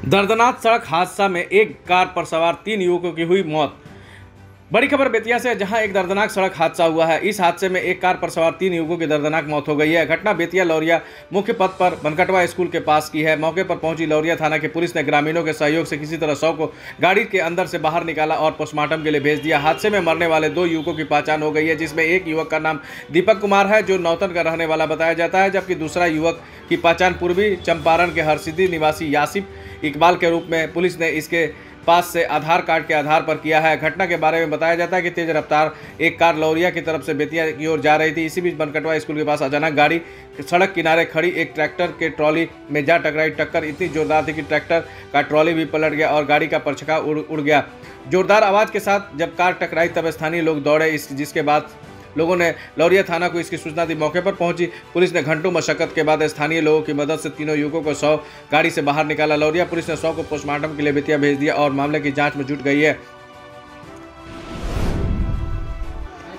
दर्दनाक सड़क हादसा में एक कार पर सवार 3 युवकों की हुई मौत। बड़ी खबर बेतिया से, जहां एक दर्दनाक सड़क हादसा हुआ है। इस हादसे में एक कार पर सवार 3 युवकों की दर्दनाक मौत हो गई है। घटना बेतिया लौरिया मुख्य पथ पर बनकटवा स्कूल के पास की है। मौके पर पहुंची लौरिया थाना की पुलिस ने ग्रामीणों के सहयोग से किसी तरह शव को गाड़ी के अंदर से बाहर निकाला और पोस्टमार्टम के लिए भेज दिया। हादसे में मरने वाले 2 युवकों की पहचान हो गई है, जिसमें एक युवक का नाम दीपक कुमार है, जो नौतन का रहने वाला बताया जाता है, जबकि दूसरा युवक की पहचान पूर्वी चंपारण के हरसिद्धि निवासी यासिफ इकबाल के रूप में पुलिस ने इसके पास से आधार कार्ड के आधार पर किया है। घटना के बारे में बताया जाता है कि तेज रफ्तार एक कार लौरिया की तरफ से बेतिया की ओर जा रही थी। इसी बीच बनकटवा स्कूल के पास अचानक गाड़ी सड़क किनारे खड़ी एक ट्रैक्टर के ट्रॉली में जा टकराई। टक्कर इतनी जोरदार थी कि ट्रैक्टर का ट्रॉली भी पलट गया और गाड़ी का परछका उड़ गया। जोरदार आवाज़ के साथ जब कार टकराई तब स्थानीय लोग दौड़े, जिसके बाद लोगों ने लौरिया थाना को इसकी सूचना दी। मौके पर पहुंची पुलिस ने घंटों मशक्कत के बाद स्थानीय लोगों की मदद से तीनों युवकों को शव गाड़ी से बाहर निकाला। लौरिया पुलिस ने शव को पोस्टमार्टम के लिए बेतिया भेज दिया और मामले की जांच में जुट गई है।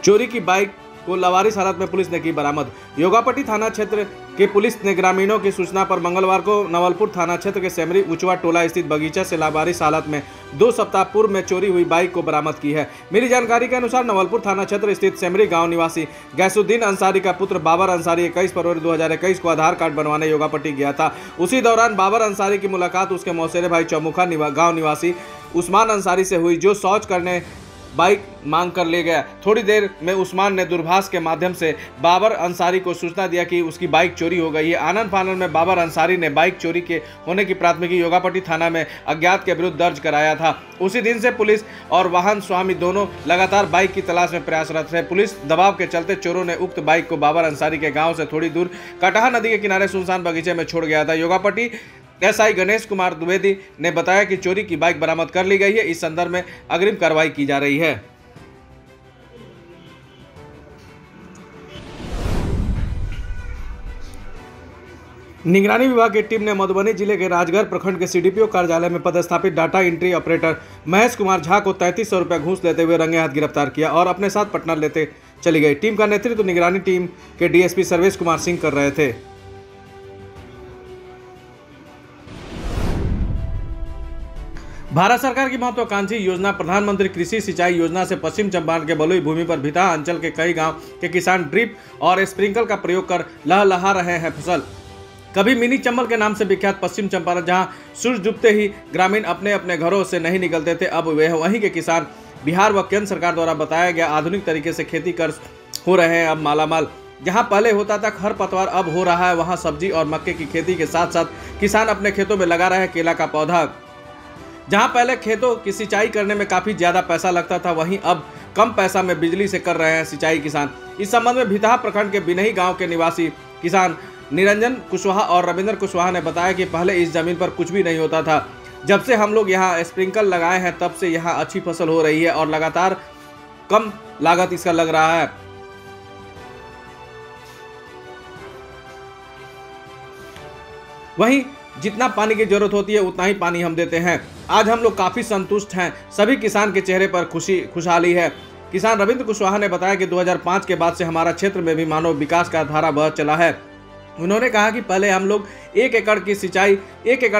चोरी की बाइक को लावारिस हालत में पुलिस ने की बरामद। योगापट्टी थाना क्षेत्र के पुलिस ने ग्रामीणों की सूचना पर मंगलवार को नवलपुर थाना क्षेत्र के सेमरी उचवा टोला स्थित बगीचा से लावारिस हालत में 2 सप्ताह पूर्व में चोरी हुई बाइक को बरामद की है। मिली जानकारी के अनुसार नवलपुर थाना क्षेत्र स्थित सेमरी गांव निवासी गैसुद्दीन अंसारी का पुत्र बाबर अंसारी 21 फरवरी 2021 को आधार कार्ड बनवाने योगापट्टी गया था। उसी दौरान बाबर अंसारी की मुलाकात उसके मौसेरे भाई चौमुखा गाँव निवासी उस्मान अंसारी से हुई, जो शौच करने बाइक मांग कर ले गया। थोड़ी देर में उस्मान ने दूरभाष के माध्यम से बाबर अंसारी को सूचना दिया कि उसकी बाइक चोरी हो गई है। आनन फानन में बाबर अंसारी ने बाइक चोरी के होने की प्राथमिकी योगापट्टी थाना में अज्ञात के विरुद्ध दर्ज कराया था। उसी दिन से पुलिस और वाहन स्वामी दोनों लगातार बाइक की तलाश में प्रयासरत है। पुलिस दबाव के चलते चोरों ने उक्त बाइक को बाबर अंसारी के गाँव से थोड़ी दूर कटहा नदी के किनारे सुनसान बगीचे में छोड़ गया था। योगापट्टी एसआई गणेश कुमार द्विवेदी ने बताया कि चोरी की बाइक बरामद कर ली गई है। इस संदर्भ में अग्रिम कार्रवाई की जा रही है। निगरानी विभाग की टीम ने मधुबनी जिले के राजगढ़ प्रखंड के सीडीपीओ कार्यालय में पदस्थापित data entry operator Mahesh Kumar Jha को 3300 रुपये घूस लेते हुए रंगे हाथ गिरफ्तार किया और अपने साथ पटना लेते चली गई। टीम का नेतृत्व निगरानी टीम के डीएसपी सर्वेश कुमार सिंह कर रहे थे। भारत सरकार की महत्वाकांक्षी योजना प्रधानमंत्री कृषि सिंचाई योजना से पश्चिम चंपारण के बलुई भूमि पर भितहा अंचल के कई गांव के किसान ड्रिप और स्प्रिंकल का प्रयोग कर लहलहा रहे हैं फसल। कभी मिनी चंबल के नाम से विख्यात पश्चिम चंपारण, जहां सूरज डूबते ही ग्रामीण अपने अपने घरों से नहीं निकलते थे, अब वे वहीं के किसान बिहार व केंद्र सरकार द्वारा बताया गया आधुनिक तरीके से खेती कर हो रहे हैं अब मालामाल। जहां पहले होता था खरपतवार, अब हो रहा है वहां सब्जी और मक्के की खेती के साथ साथ किसान अपने खेतों में लगा रहे हैं केला का पौधा। जहां पहले खेतों की सिंचाई करने में काफ़ी ज़्यादा पैसा लगता था, वहीं अब कम पैसा में बिजली से कर रहे हैं सिंचाई किसान। इस संबंध में भितहा प्रखंड के बिनही गांव के निवासी किसान निरंजन कुशवाहा और रविंद्र कुशवाहा ने बताया कि पहले इस जमीन पर कुछ भी नहीं होता था। जब से हम लोग यहाँ स्प्रिंकल लगाए हैं तब से यहाँ अच्छी फसल हो रही है और लगातार कम लागत इसका लग रहा है। वहीं जितना पानी की जरूरत होती है उतना ही पानी हम देते हैं। आज हम लोग काफ़ी संतुष्ट हैं। सभी किसान के चेहरे पर खुशहाली है। किसान रविंद्र कुशवाहा ने बताया कि 2005 के बाद से हमारा क्षेत्र में भी मानव विकास का धारा बह चला है। उन्होंने कहा कि पहले हम लोग 1 एकड़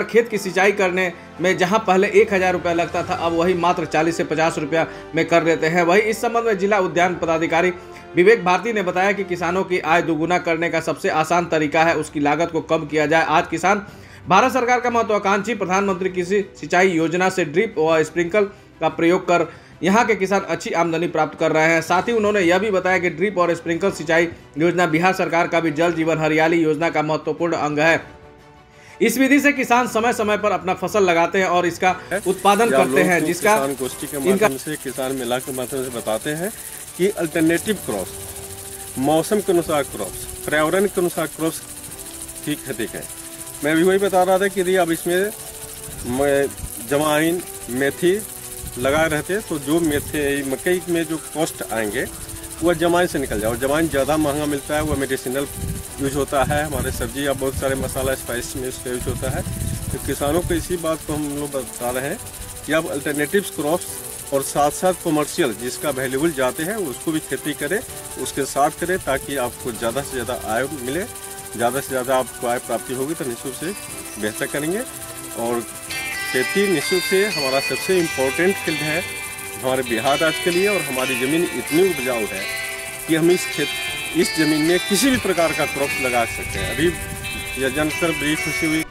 खेत की सिंचाई करने में जहां पहले 1000 रुपया लगता था, अब वही मात्र 40 से 50 रुपया में कर देते हैं। वही इस संबंध में जिला उद्यान पदाधिकारी विवेक भारती ने बताया कि किसानों की आय दोगुना करने का सबसे आसान तरीका है उसकी लागत को कम किया जाए। आज किसान भारत सरकार का महत्वाकांक्षी प्रधानमंत्री कृषि सिंचाई योजना से ड्रिप और स्प्रिंकल का प्रयोग कर यहाँ के किसान अच्छी आमदनी प्राप्त कर रहे हैं। साथ ही उन्होंने यह भी बताया कि ड्रिप और स्प्रिंकल सिंचाई योजना बिहार सरकार का भी जल जीवन हरियाली योजना का महत्वपूर्ण अंग है। इस विधि से किसान समय समय पर अपना फसल लगाते हैं और इसका उत्पादन करते हैं, जिसका गोष्ठी के माध्यम से किसान मेला के माध्यम से बताते हैं कि अल्टरनेटिव क्रॉप्स, मौसम के अनुसार क्रॉप्स, पर्यावरण के अनुसार क्रॉप्स की खेती करें। मैं भी वही बता रहा था कि यदि अब इसमें जमाइन मेथी लगाए रहते तो जो मकई में जो कॉस्ट आएंगे वह जमाइन से निकल जाए। और जमाइन ज़्यादा महंगा मिलता है, वह मेडिसिनल यूज होता है, हमारे सब्जी या बहुत सारे मसाला स्पाइस में इसका यूज होता है। तो किसानों को इसी बात को हम लोग बता रहे हैं कि अब अल्टरनेटिव क्रॉप्स और साथ साथ कमर्शियल जिसका वैल्यूबल जाते हैं उसको भी खेती करें, उसके साथ करें, ताकि आपको ज़्यादा से ज़्यादा आय मिले। ज़्यादा से ज़्यादा आपको आय प्राप्ति होगी तो निश्चित से बेहतर करेंगे। और खेती निःशुल्क से हमारा सबसे इम्पोर्टेंट फील्ड है हमारे बिहार राज्य के लिए। और हमारी ज़मीन इतनी उपजाऊ है कि हम इस ज़मीन में किसी भी प्रकार का क्रॉप लगा सकते हैं। अभी यह जानकर बड़ी खुशी हुई।